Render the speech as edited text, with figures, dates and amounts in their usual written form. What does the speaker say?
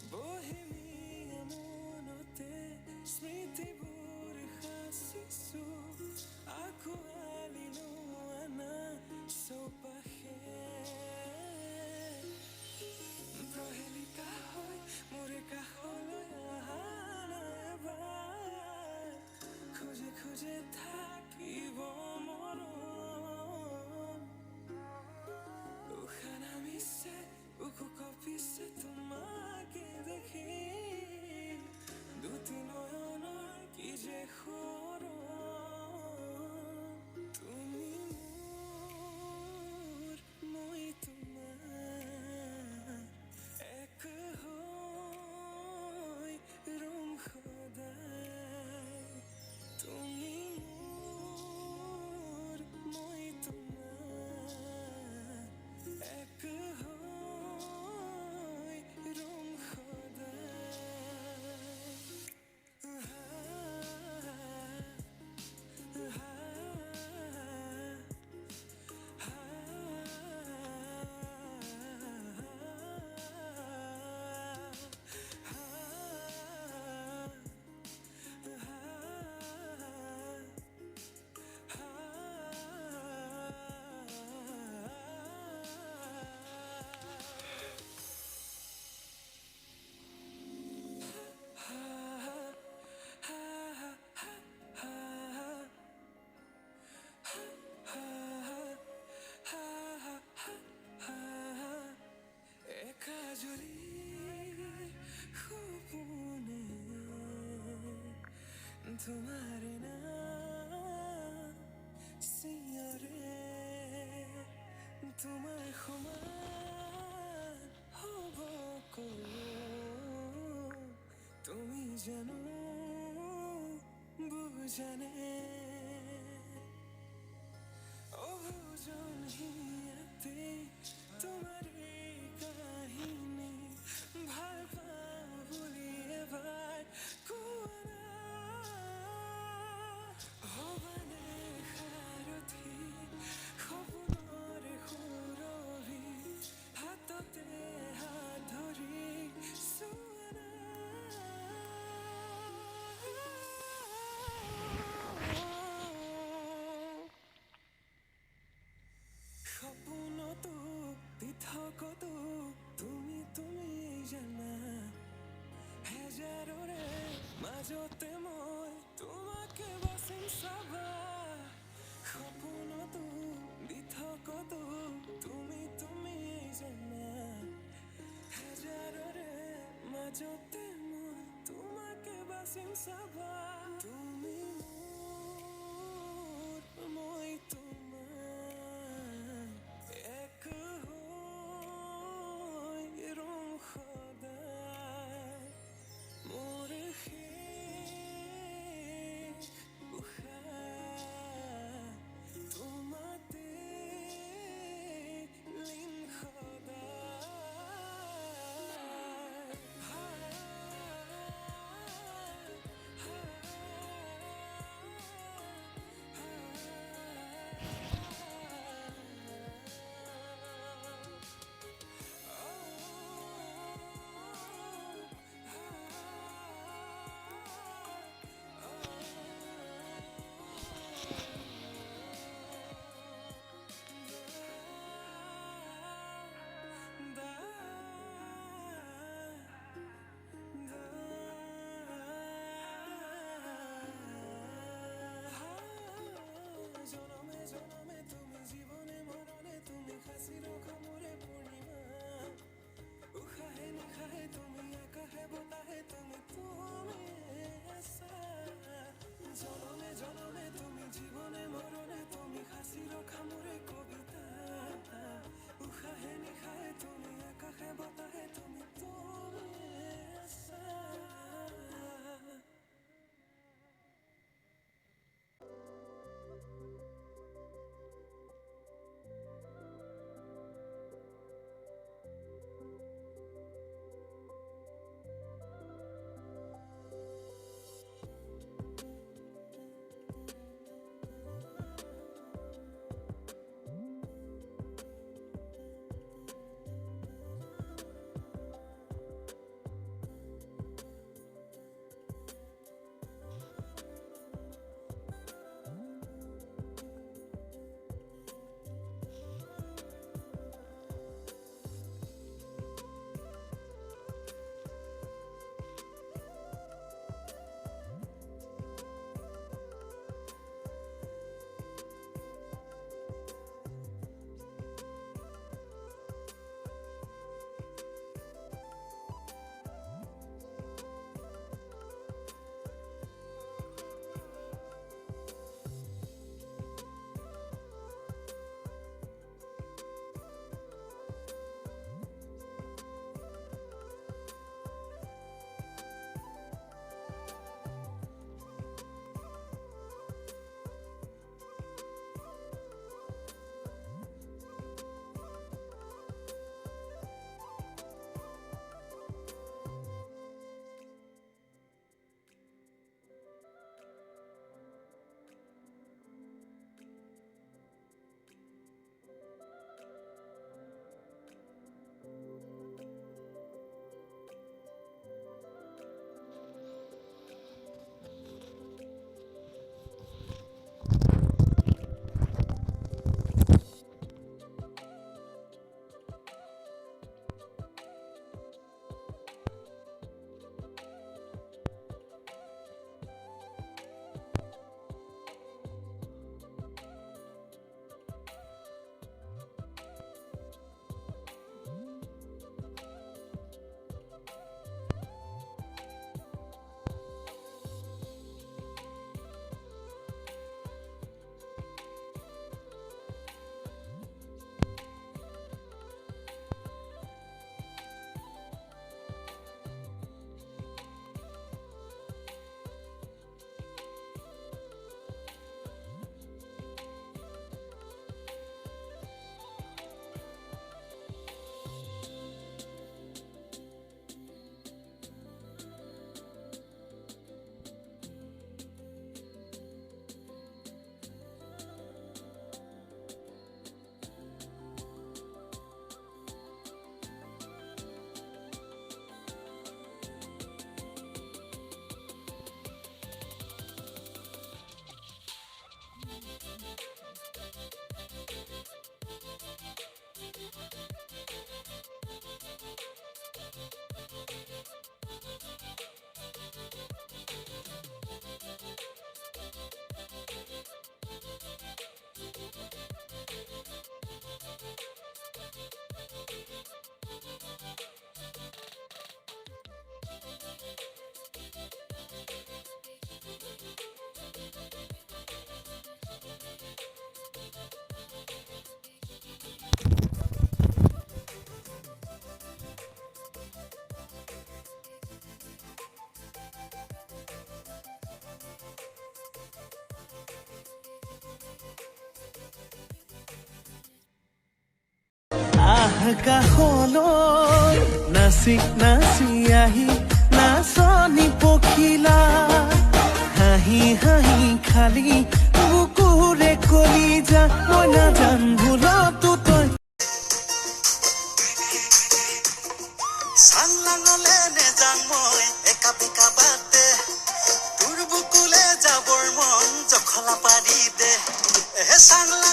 Bohemia monote smritiবোৰ সাঁচিছো আঁকোৱালিনো আনা চৌপাশে প্ৰহেলিকা হৈ মোৰ কাষলৈ অহা নাই এবাৰ খোজে খোজে থাকিব মৰম উশাহ নামিছে বুকু কঁপিছে তোমাকে দেখি দুটি নয়নৰ কি যে সৰম তুমি মোৰ মই তোমাৰ এক হৈ ৰম সদায় তুমি মোৰ মই তোমাৰ এক হৈ ৰম সদায় একাজলি সপোনে তোমার নাম সিঁয়ৰে তোমাৰ সমান হ'ব ক'ৰ তুমি জানো বুজানে অবুজন হিয়াতে তোমার এই কাহিনী ভাল পাওঁ বুলি এবাৰ কোৱা না হবানে সাৰথি সপোনৰ সুৰভি হাততে হাত ধৰি চোৱা না সপোনতো পৃথকতো তুমি জানা হেজাৰৰে মাজতে মই তোমাকে বাচিম চাবা সপোনতো পৃথকতো তুমি জানা হেজাৰৰে মাজতে মই তোমাকে বাচিম চাবা তুমি মোৰ মই তোমাৰ এক হৈ ৰম সদায় মোৰ শেষ উশাহ তোমাতে লীন সদায় আকাশলৈ নাচি নাচি আহি নাচনি পখিলা হাঁহি হাঁহি খালি বুকুৰে কলিজা মই নাজান ভুলতো তই চাংলাঙলে নেযাং মই একা বেকা বাটে তোৰ বুকুলে যাবৰ মন জখলা পাৰি দে হে চাংলা